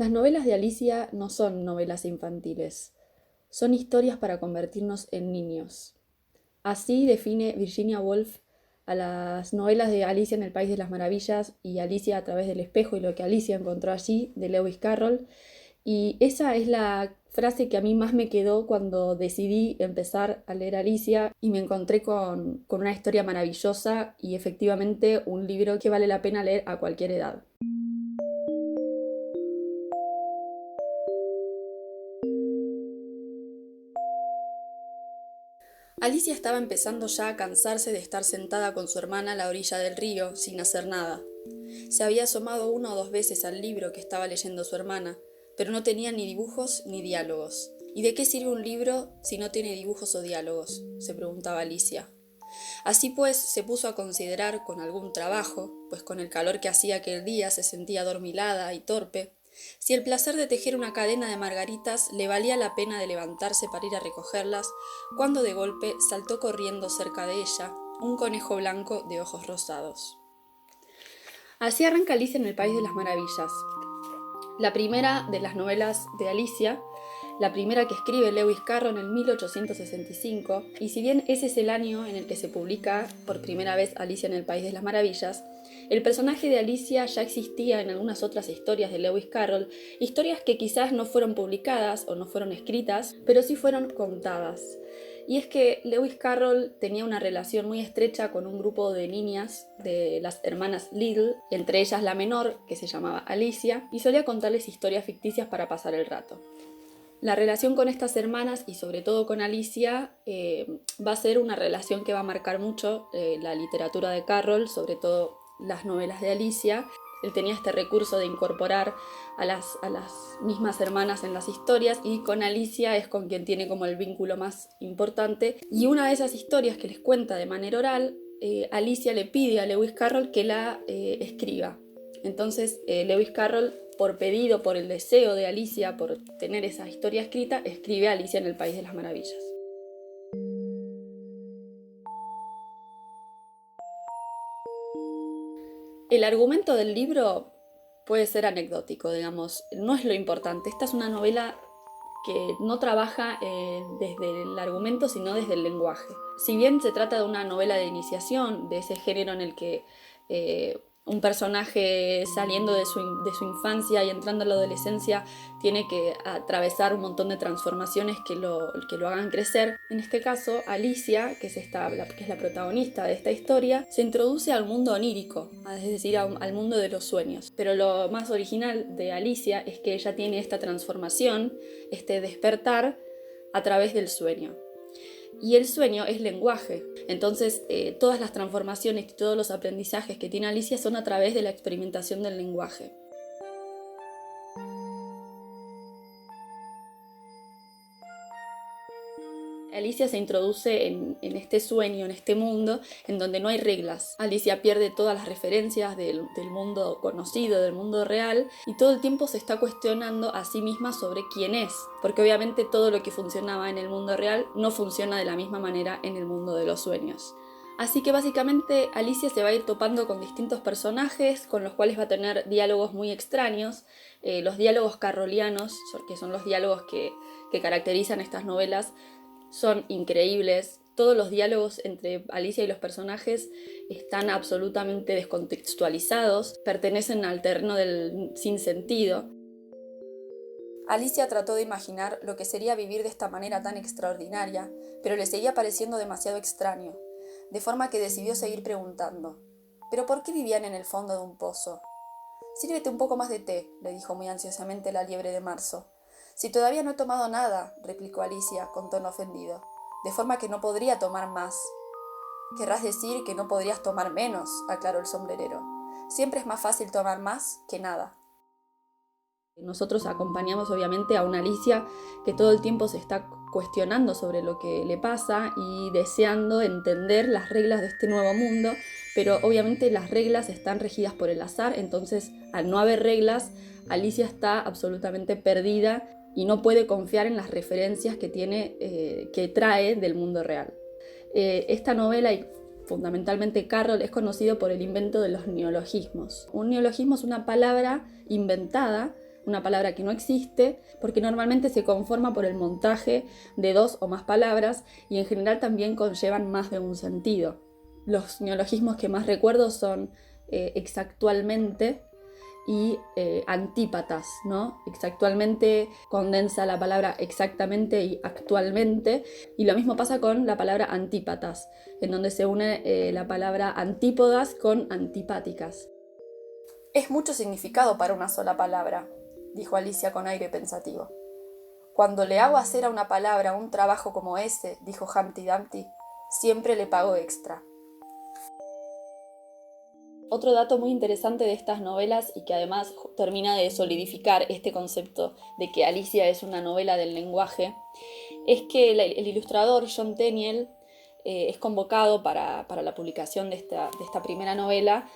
Las novelas de Alicia no son novelas infantiles, son historias para convertirnos en niños. Así define Virginia Woolf a las novelas de Alicia en el País de las Maravillas y Alicia a través del espejo y lo que Alicia encontró allí, de Lewis Carroll. Y esa es la frase que a mí más me quedó cuando decidí empezar a leer Alicia y me encontré con una historia maravillosa y efectivamente un libro que vale la pena leer a cualquier edad. Alicia estaba empezando ya a cansarse de estar sentada con su hermana a la orilla del río, sin hacer nada. Se había asomado una o dos veces al libro que estaba leyendo su hermana, pero no tenía ni dibujos ni diálogos. ¿Y de qué sirve un libro si no tiene dibujos o diálogos?, se preguntaba Alicia. Así pues, se puso a considerar con algún trabajo, pues con el calor que hacía aquel día se sentía adormilada y torpe, si el placer de tejer una cadena de margaritas le valía la pena de levantarse para ir a recogerlas, cuando de golpe saltó corriendo cerca de ella un conejo blanco de ojos rosados. Así arranca Alicia en el País de las Maravillas, la primera de las novelas de Alicia, la primera que escribe Lewis Carroll en 1865, y si bien ese es el año en el que se publica por primera vez Alicia en el País de las Maravillas, el personaje de Alicia ya existía en algunas otras historias de Lewis Carroll, historias que quizás no fueron publicadas o no fueron escritas, pero sí fueron contadas. Y es que Lewis Carroll tenía una relación muy estrecha con un grupo de niñas de las hermanas Little, entre ellas la menor, que se llamaba Alicia, y solía contarles historias ficticias para pasar el rato. La relación con estas hermanas y sobre todo con Alicia va a ser una relación que va a marcar mucho la literatura de Carroll, sobre todo las novelas de Alicia. Él tenía este recurso de incorporar a las mismas hermanas en las historias y con Alicia es con quien tiene como el vínculo más importante. Y una de esas historias que les cuenta de manera oral, Alicia le pide a Lewis Carroll que la escriba. Entonces Lewis Carroll, por pedido, por el deseo de Alicia, por tener esa historia escrita, escribe a Alicia en el País de las Maravillas. El argumento del libro puede ser anecdótico, digamos, no es lo importante. Esta es una novela que no trabaja desde el argumento, sino desde el lenguaje. Si bien se trata de una novela de iniciación, de ese género en el que un personaje saliendo de su infancia y entrando a la adolescencia tiene que atravesar un montón de transformaciones que lo hagan crecer. En este caso, Alicia, que es la protagonista de esta historia, se introduce al mundo onírico, es decir, al mundo de los sueños. Pero lo más original de Alicia es que ella tiene esta transformación, este despertar a través del sueño. Y el sueño es lenguaje. Entonces, todas las transformaciones y todos los aprendizajes que tiene Alicia son a través de la experimentación del lenguaje. Alicia se introduce en este sueño, en este mundo, en donde no hay reglas. Alicia pierde todas las referencias del mundo conocido, del mundo real, y todo el tiempo se está cuestionando a sí misma sobre quién es, porque obviamente todo lo que funcionaba en el mundo real no funciona de la misma manera en el mundo de los sueños. Así que básicamente Alicia se va a ir topando con distintos personajes con los cuales va a tener diálogos muy extraños. Los diálogos carrolianos, que son los diálogos que caracterizan estas novelas, son increíbles. Todos los diálogos entre Alicia y los personajes están absolutamente descontextualizados, pertenecen al terreno del sinsentido. Alicia trató de imaginar lo que sería vivir de esta manera tan extraordinaria, pero le seguía pareciendo demasiado extraño, de forma que decidió seguir preguntando: ¿pero por qué vivían en el fondo de un pozo? Sírvete un poco más de té, le dijo muy ansiosamente la liebre de marzo. Si todavía no he tomado nada, replicó Alicia con tono ofendido, de forma que no podría tomar más. Querrás decir que no podrías tomar menos, aclaró el sombrerero. Siempre es más fácil tomar más que nada. Nosotros acompañamos obviamente a una Alicia que todo el tiempo se está cuestionando sobre lo que le pasa y deseando entender las reglas de este nuevo mundo, pero obviamente las reglas están regidas por el azar, entonces al no haber reglas, Alicia está absolutamente perdida y no puede confiar en las referencias que trae del mundo real. Esta novela y fundamentalmente Carroll es conocido por el invento de los neologismos. Un neologismo es una palabra inventada una palabra que no existe, porque normalmente se conforma por el montaje de 2 o más palabras y en general también conllevan más de un sentido. Los neologismos que más recuerdo son exactualmente y antípatas, ¿no? Exactualmente condensa la palabra exactamente y actualmente, y lo mismo pasa con la palabra antípatas, en donde se une la palabra antípodas con antipáticas. Es mucho significado para una sola palabra, dijo Alicia con aire pensativo. Cuando le hago hacer a una palabra un trabajo como ese, dijo Humpty Dumpty, siempre le pago extra. Otro dato muy interesante de estas novelas y que además termina de solidificar este concepto de que Alicia es una novela del lenguaje es que el ilustrador John Tenniel es convocado para la publicación de esta primera novela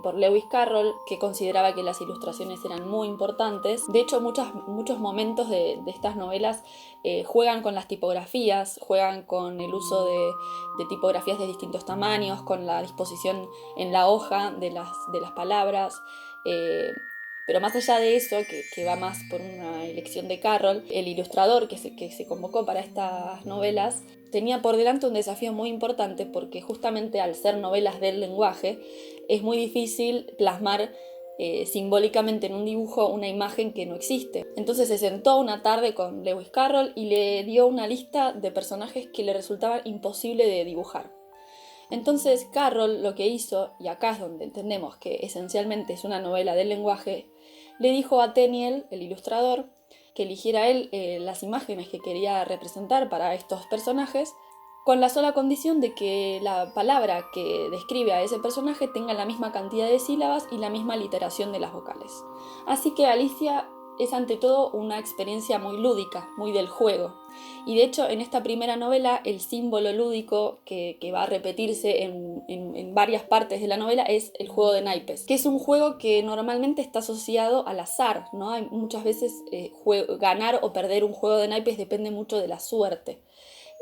por Lewis Carroll, que consideraba que las ilustraciones eran muy importantes. De hecho, muchos momentos de estas novelas juegan con las tipografías, juegan con el uso de tipografías de distintos tamaños, con la disposición en la hoja de las palabras. Pero más allá de eso, que va más por una elección de Carroll, el ilustrador que se convocó para estas novelas tenía por delante un desafío muy importante porque justamente al ser novelas del lenguaje es muy difícil plasmar simbólicamente en un dibujo una imagen que no existe. Entonces se sentó una tarde con Lewis Carroll y le dio una lista de personajes que le resultaba imposible de dibujar. Entonces Carroll lo que hizo, y acá es donde entendemos que esencialmente es una novela del lenguaje, le dijo a Tenniel, el ilustrador, que eligiera él las imágenes que quería representar para estos personajes, con la sola condición de que la palabra que describe a ese personaje tenga la misma cantidad de sílabas y la misma literación de las vocales. Así que Alicia es ante todo una experiencia muy lúdica, muy del juego. Y de hecho en esta primera novela el símbolo lúdico que va a repetirse en varias partes de la novela es el juego de naipes, que es un juego que normalmente está asociado al azar, ¿no? Hay muchas veces ganar o perder un juego de naipes depende mucho de la suerte.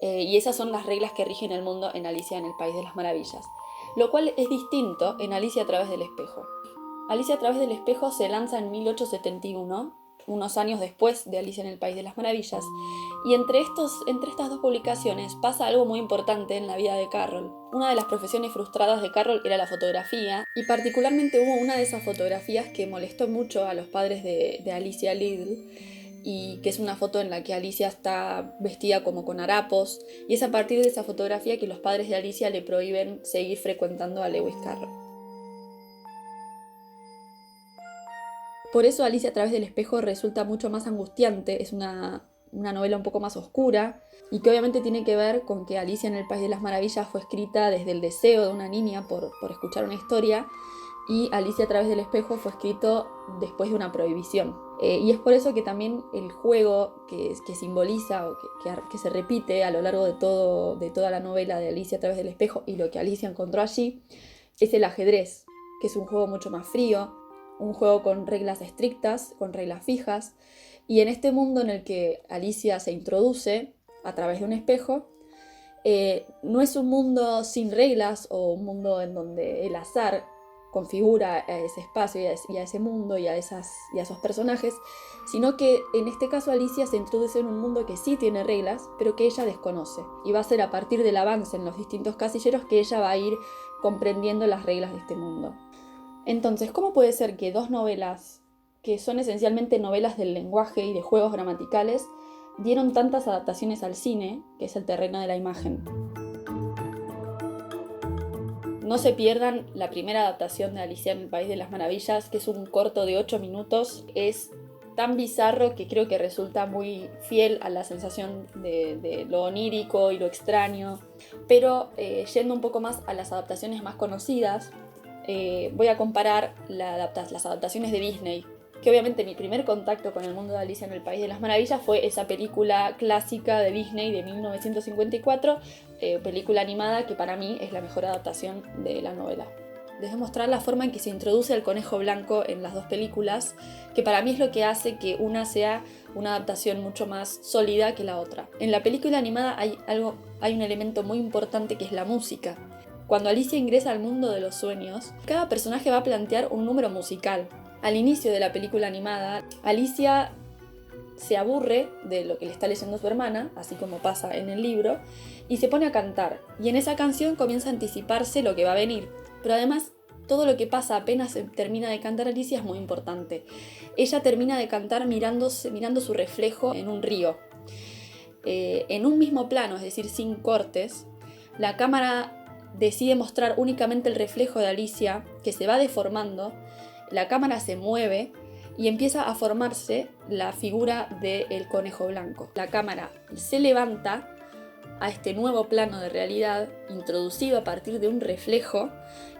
Y esas son las reglas que rigen el mundo en Alicia en el País de las Maravillas. Lo cual es distinto en Alicia a través del espejo. Alicia a través del espejo se lanza en 1871, unos años después de Alicia en el País de las Maravillas, y entre estas dos publicaciones pasa algo muy importante en la vida de Carroll. Una de las profesiones frustradas de Carroll era la fotografía, y particularmente hubo una de esas fotografías que molestó mucho a los padres de Alicia Liddell, y que es una foto en la que Alicia está vestida como con harapos, y es a partir de esa fotografía que los padres de Alicia le prohíben seguir frecuentando a Lewis Carroll. Por eso Alicia a través del espejo resulta mucho más angustiante, es una novela un poco más oscura y que obviamente tiene que ver con que Alicia en el País de las Maravillas fue escrita desde el deseo de una niña por escuchar una historia y Alicia a través del espejo fue escrito después de una prohibición. Y es por eso que también el juego que simboliza o que se repite a lo largo de toda la novela de Alicia a través del espejo y lo que Alicia encontró allí es el ajedrez, que es un juego mucho más frío, un juego con reglas estrictas, con reglas fijas, y en este mundo en el que Alicia se introduce a través de un espejo, no es un mundo sin reglas o un mundo en donde el azar configura a ese espacio y a ese mundo y a esos personajes, sino que en este caso Alicia se introduce en un mundo que sí tiene reglas, pero que ella desconoce, y va a ser a partir del avance en los distintos casilleros que ella va a ir comprendiendo las reglas de este mundo. Entonces, ¿cómo puede ser que dos novelas, que son esencialmente novelas del lenguaje y de juegos gramaticales, dieron tantas adaptaciones al cine, que es el terreno de la imagen? No se pierdan la primera adaptación de Alicia en el País de las Maravillas, que es un corto de 8 minutos. Es tan bizarro que creo que resulta muy fiel a la sensación de lo onírico y lo extraño. Pero yendo un poco más a las adaptaciones más conocidas, voy a comparar las adaptaciones de Disney, que obviamente mi primer contacto con el mundo de Alicia en el País de las Maravillas fue esa película clásica de Disney de 1954, película animada que para mí es la mejor adaptación de la novela. Les voy a mostrar la forma en que se introduce el conejo blanco en las dos películas, que para mí es lo que hace que una sea una adaptación mucho más sólida que la otra. En la película animada hay un elemento muy importante que es la música. Cuando Alicia ingresa al mundo de los sueños, cada personaje va a plantear un número musical. Al inicio de la película animada, Alicia se aburre de lo que le está leyendo su hermana, así como pasa en el libro, y se pone a cantar. Y en esa canción comienza a anticiparse lo que va a venir. Pero además, todo lo que pasa apenas termina de cantar Alicia es muy importante. Ella termina de cantar mirando su reflejo en un río. En un mismo plano, es decir, sin cortes, la cámara decide mostrar únicamente el reflejo de Alicia, que se va deformando, la cámara se mueve y empieza a formarse la figura del conejo blanco. La cámara se levanta a este nuevo plano de realidad introducido a partir de un reflejo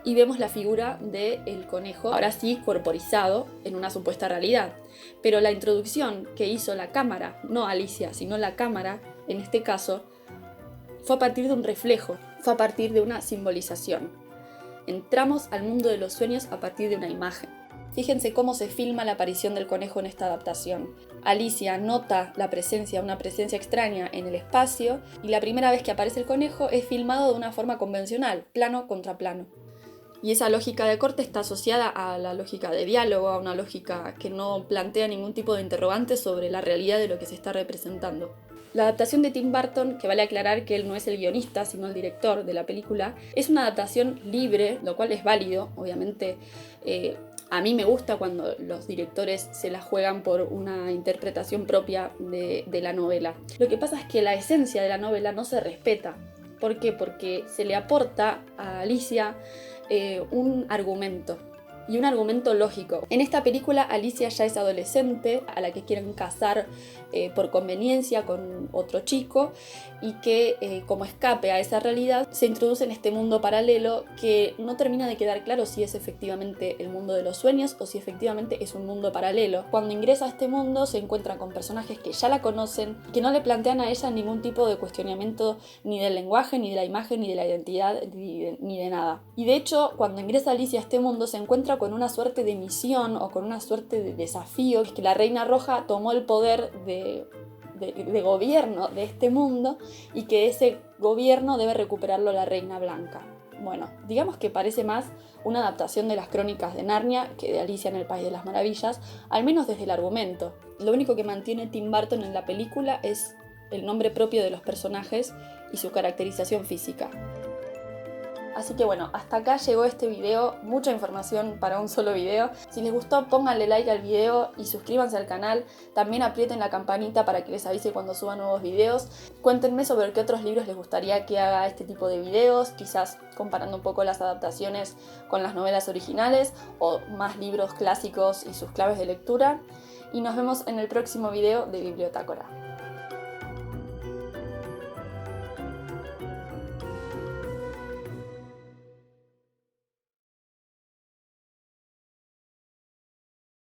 y vemos la figura del conejo, ahora sí corporizado en una supuesta realidad. Pero la introducción que hizo la cámara, no Alicia, sino la cámara, en este caso, fue a partir de un reflejo, fue a partir de una simbolización. Entramos al mundo de los sueños a partir de una imagen. Fíjense cómo se filma la aparición del conejo en esta adaptación. Alicia nota una presencia extraña en el espacio, y la primera vez que aparece el conejo es filmado de una forma convencional, plano contra plano. Y esa lógica de corte está asociada a la lógica de diálogo, a una lógica que no plantea ningún tipo de interrogante sobre la realidad de lo que se está representando. La adaptación de Tim Burton, que vale aclarar que él no es el guionista, sino el director de la película, es una adaptación libre, lo cual es válido, obviamente. A mí me gusta cuando los directores se la juegan por una interpretación propia de la novela. Lo que pasa es que la esencia de la novela no se respeta. ¿Por qué? Porque se le aporta a Alicia un argumento. Y un argumento lógico. En esta película Alicia ya es adolescente, a la que quieren casar por conveniencia con otro chico, y que como escape a esa realidad se introduce en este mundo paralelo que no termina de quedar claro si es efectivamente el mundo de los sueños o si efectivamente es un mundo paralelo. Cuando ingresa a este mundo se encuentra con personajes que ya la conocen, que no le plantean a ella ningún tipo de cuestionamiento ni del lenguaje, ni de la imagen, ni de la identidad, ni de nada. Y de hecho, cuando ingresa Alicia a este mundo se encuentra con una suerte de misión o con una suerte de desafío, que es que la Reina Roja tomó el poder de gobierno de este mundo y que ese gobierno debe recuperarlo la Reina Blanca. Bueno, digamos que parece más una adaptación de las Crónicas de Narnia que de Alicia en el País de las Maravillas, al menos desde el argumento. Lo único que mantiene Tim Burton en la película es el nombre propio de los personajes y su caracterización física. Así que bueno, hasta acá llegó este video, mucha información para un solo video. Si les gustó, pónganle like al video y suscríbanse al canal. También aprieten la campanita para que les avise cuando suba nuevos videos. Cuéntenme sobre qué otros libros les gustaría que haga este tipo de videos, quizás comparando un poco las adaptaciones con las novelas originales o más libros clásicos y sus claves de lectura. Y nos vemos en el próximo video de Bibliotácora.